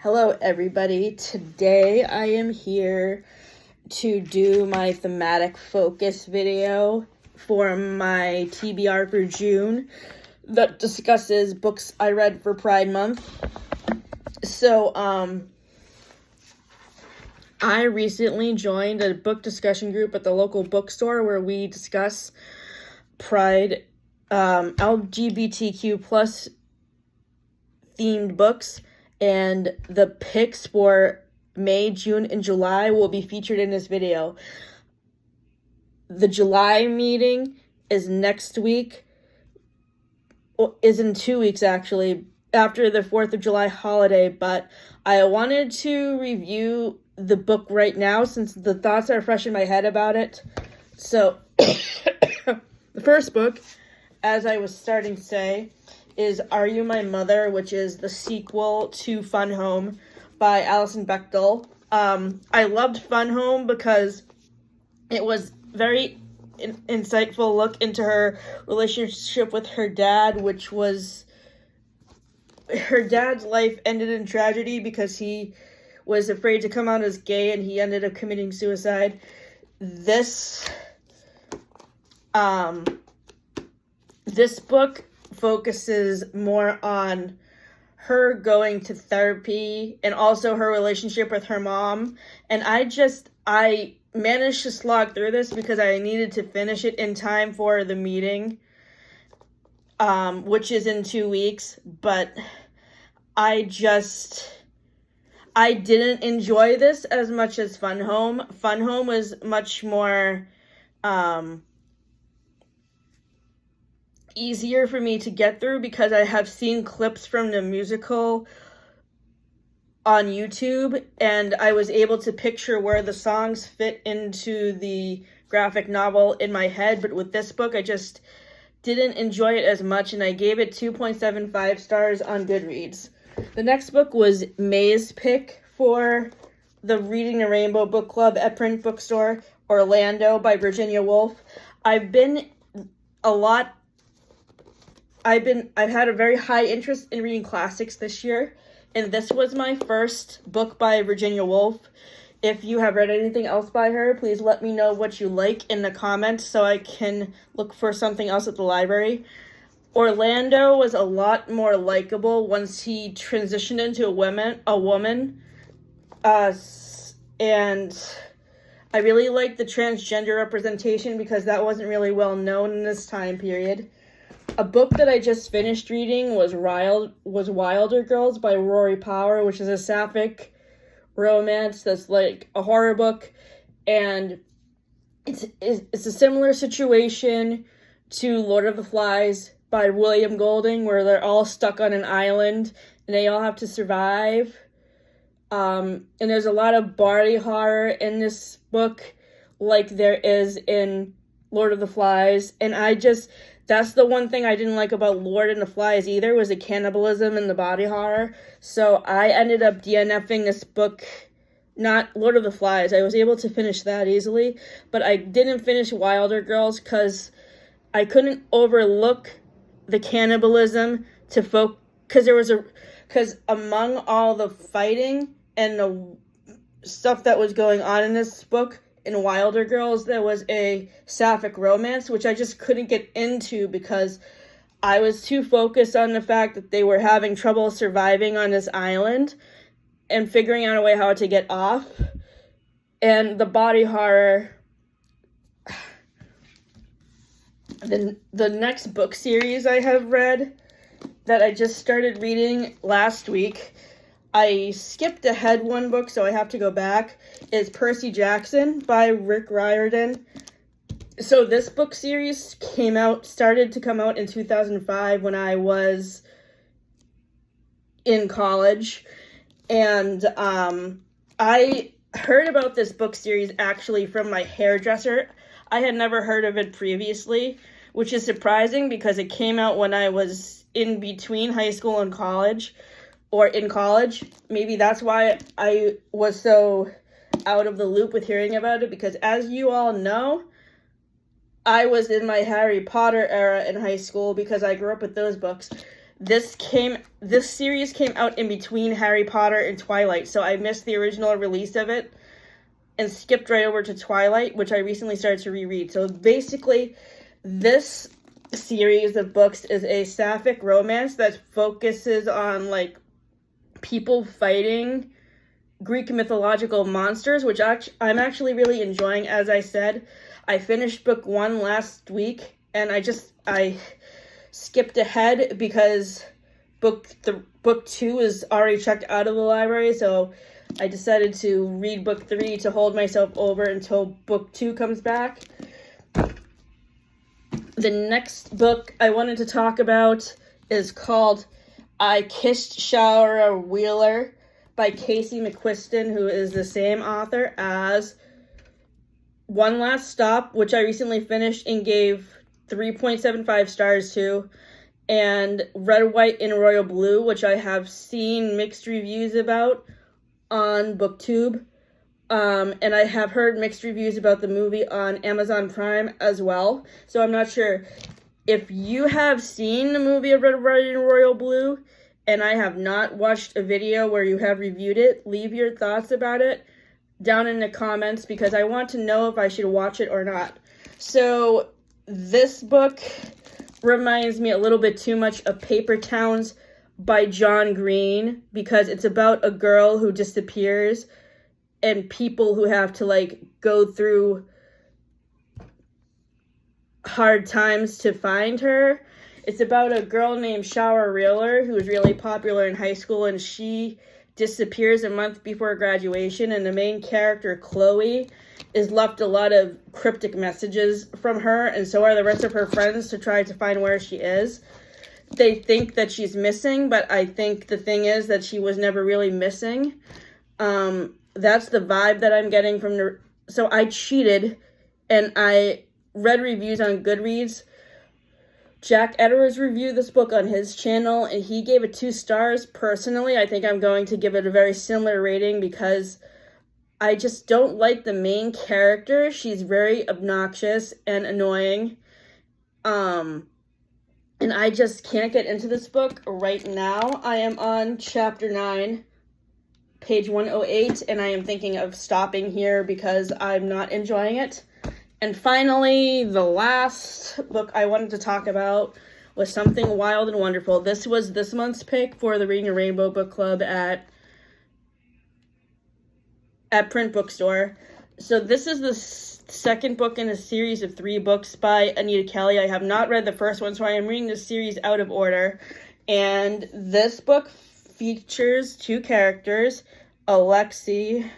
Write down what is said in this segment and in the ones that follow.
Hello everybody, today I am here to do my thematic focus video for my TBR for June that discusses books I read for Pride Month. So, I recently joined a book discussion group at the local bookstore where we discuss Pride, LGBTQ plus themed books. And the picks for May, June, and July will be featured in this video. The July meeting is next week, is in 2 weeks actually, after the 4th of July holiday, but I wanted to review the book right now since the thoughts are fresh in my head about it. So, the first book, as I was starting to say, is Are You My Mother, which is the sequel to Fun Home by Alison Becthtel. I loved Fun Home because it was very insightful look into her relationship with her dad, which was her dad's life ended in tragedy because he was afraid to come out as gay and he ended up committing suicide. This book focuses more on her going to therapy and also her relationship with her mom. And I managed to slog through this because I needed to finish it in time for the meeting, which is in 2 weeks. But I didn't enjoy this as much as Fun Home. Fun Home was much more easier for me to get through because I have seen clips from the musical on YouTube and I was able to picture where the songs fit into the graphic novel in my head. But with this book, I just didn't enjoy it as much and I gave it 2.75 stars on Goodreads. The next book was May's pick for the Reading the Rainbow Book Club at Print Bookstore, Orlando by Virginia Wolff. I've had a very high interest in reading classics this year, and this was my first book by Virginia Wolff. If you have read anything else by her, please let me know what you like in the comments so I can look for something else at the library. Orlando was a lot more likable once he transitioned into a woman, and I really liked the transgender representation because that wasn't really well known in this time period. A book that I just finished reading was Wilder Girls by Rory Power, which is a sapphic romance that's like a horror book, and it's a similar situation to Lord of the Flies by William Golding, where they're all stuck on an island and they all have to survive. And there's a lot of body horror in this book, like there is in Lord of the Flies, and that's the one thing I didn't like about Lord and the Flies either, was the cannibalism and the body horror. So I ended up DNFing this book, not Lord of the Flies. I was able to finish that easily, but I didn't finish Wilder Girls because I couldn't overlook the cannibalism because among all the fighting and the stuff that was going on in this book, in Wilder Girls, there was a sapphic romance, which I just couldn't get into because I was too focused on the fact that they were having trouble surviving on this island and figuring out a way how to get off. And the body horror. The next book series I have read that I just started reading last week, I skipped ahead one book, so I have to go back, is Percy Jackson by Riordan. So this book series started to come out in 2005 when I was in college. And I heard about this book series actually from my hairdresser. I had never heard of it previously, which is surprising because it came out when I was in between high school and college. Or in college. Maybe that's why I was so out of the loop with hearing about it, because as you all know, I was in my Harry Potter era in high school because I grew up with those books. This series came out in between Harry Potter and Twilight, so I missed the original release of it and skipped right over to Twilight, which I recently started to reread. So basically, this series of books is a sapphic romance that focuses on, like, people fighting Greek mythological monsters, which I'm actually really enjoying. As I said, I finished book 1 last week, and I skipped ahead because book 2 is already checked out of the library, so I decided to read book 3 to hold myself over until book 2 comes back. The next book I wanted to talk about is called I Kissed Shara Wheeler by Casey McQuiston, who is the same author as One Last Stop, which I recently finished and gave 3.75 stars to, and Red, White, and Royal Blue, which I have seen mixed reviews about on BookTube. And I have heard mixed reviews about the movie on Amazon Prime as well. So I'm not sure if you have seen the movie of Red, White, and Royal Blue, and I have not watched a video where you have reviewed it. Leave your thoughts about it down in the comments, because I want to know if I should watch it or not. So this book reminds me a little bit too much of Paper Towns by John Green, because it's about a girl who disappears and people who have to, like, go through hard times to find her. It's about a girl named Shara Wheeler who is really popular in high school, and she disappears a month before graduation, and the main character, Chloe, is left a lot of cryptic messages from her, and so are the rest of her friends, to try to find where she is. They think that she's missing, but I think the thing is that she was never really missing. That's the vibe that I'm getting from the... So I cheated, and I read reviews on Goodreads. Jack Edwards reviewed this book on his channel, and he gave it 2 stars. Personally, I think I'm going to give it a very similar rating, because I just don't like the main character. She's very obnoxious and annoying. And I just can't get into this book right now. I am on chapter 9, page 108, and I am thinking of stopping here because I'm not enjoying it. And finally, the last book I wanted to talk about was Something Wild and Wonderful. This was this month's pick for the Reading a Rainbow Book Club at Print Bookstore. So this is the second book in a series of 3 books by Anita Kelly. I have not read the first one, so I am reading this series out of order. And this book features 2 characters, Alexi,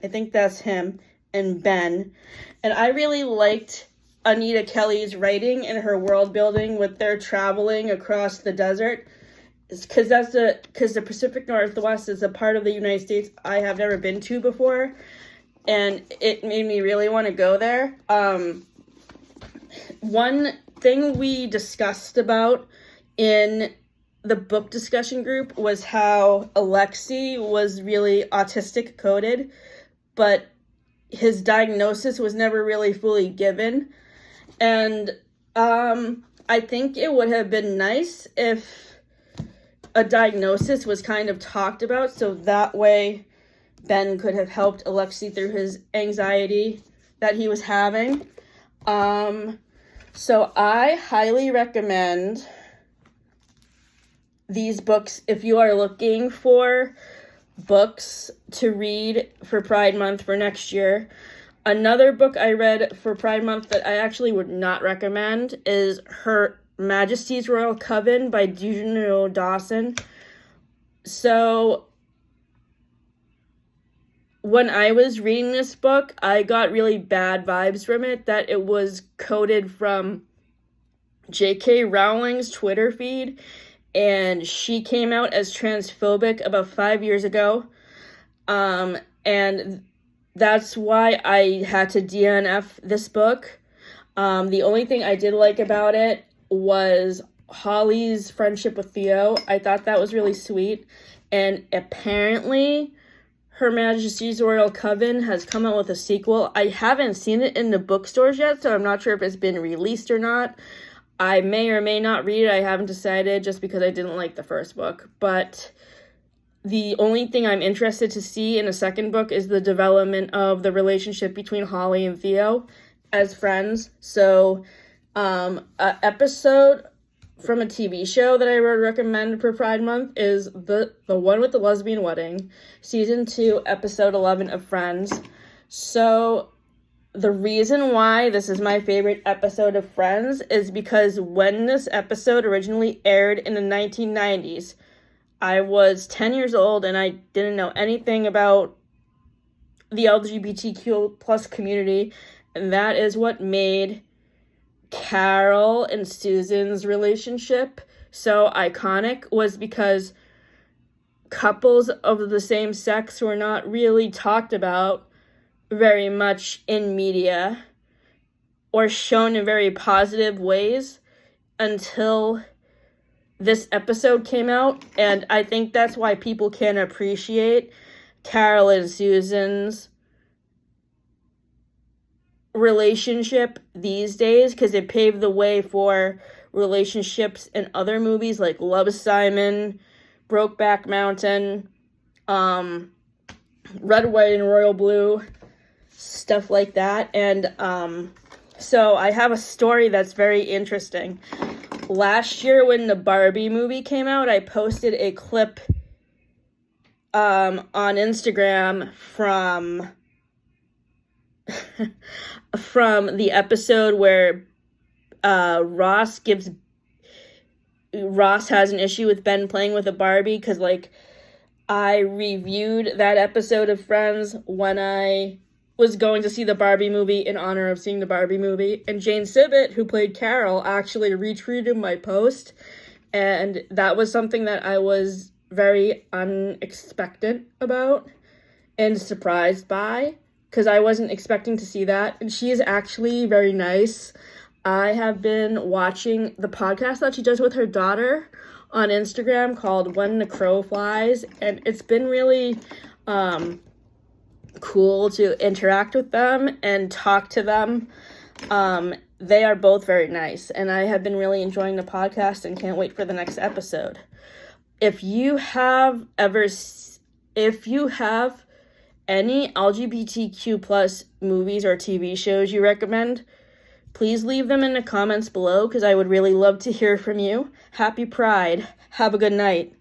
I think that's him, and Ben. And I really liked Anita Kelly's writing and her world building with their traveling across the desert. Because the Pacific Northwest is a part of the United States I have never been to before, and it made me really want to go there. One thing we discussed about in the book discussion group was how Alexi was really autistic coded, but his diagnosis was never really fully given. And I think it would have been nice if a diagnosis was kind of talked about, so that way Ben could have helped Alexi through his anxiety that he was having. So I highly recommend these books if you are looking for books to read for Pride Month for next year. Another book I read for Pride Month that I actually would not recommend is Her Majesty's Royal Coven by Juno Dawson. So when I was reading this book, I got really bad vibes from it, that it was coded from J.K. Rowling's Twitter feed, and she came out as transphobic about 5 years ago, and that's why I had to DNF this book. The only thing I did like about it was Holly's friendship with Theo. I thought that was really sweet, and apparently Her Majesty's Royal Coven has come out with a sequel. I haven't seen it in the bookstores yet, so I'm not sure if it's been released or not. I may or may not read it. I haven't decided, just because I didn't like the first book. But the only thing I'm interested to see in a second book is the development of the relationship between Holly and Theo as friends. So, an episode from a TV show that I would recommend for Pride Month is the one with the lesbian wedding, season 2, episode 11 of Friends. So the reason why this is my favorite episode of Friends is because when this episode originally aired in the 1990s, I was 10 years old and I didn't know anything about the LGBTQ plus community, and that is what made Carol and Susan's relationship so iconic, was because couples of the same sex were not really talked about very much in media or shown in very positive ways until this episode came out. And I think that's why people can appreciate Carol and Susan's relationship these days, because it paved the way for relationships in other movies like Love, Simon, Brokeback Mountain, Red, White, and Royal Blue, stuff like that. And so I have a story that's very interesting. Last year when the Barbie movie came out, I posted a clip on Instagram from the episode where Ross has an issue with Ben playing with a Barbie, because like I reviewed that episode of Friends when I was going to see the Barbie movie in honor of seeing the Barbie movie, and Jane Sibbett, who played Carol, actually retweeted my post, and that was something that I was very unexpected about and surprised by, because I wasn't expecting to see that. And she is actually very nice. I have been watching the podcast that she does with her daughter on Instagram called When the Crow Flies, and it's been really cool to interact with them and talk to them. They are both very nice, and I have been really enjoying the podcast and can't wait for the next episode. If you have any LGBTQ plus movies or TV shows you recommend, please leave them in the comments below, because I would really love to hear from you. Happy Pride. Have a good night.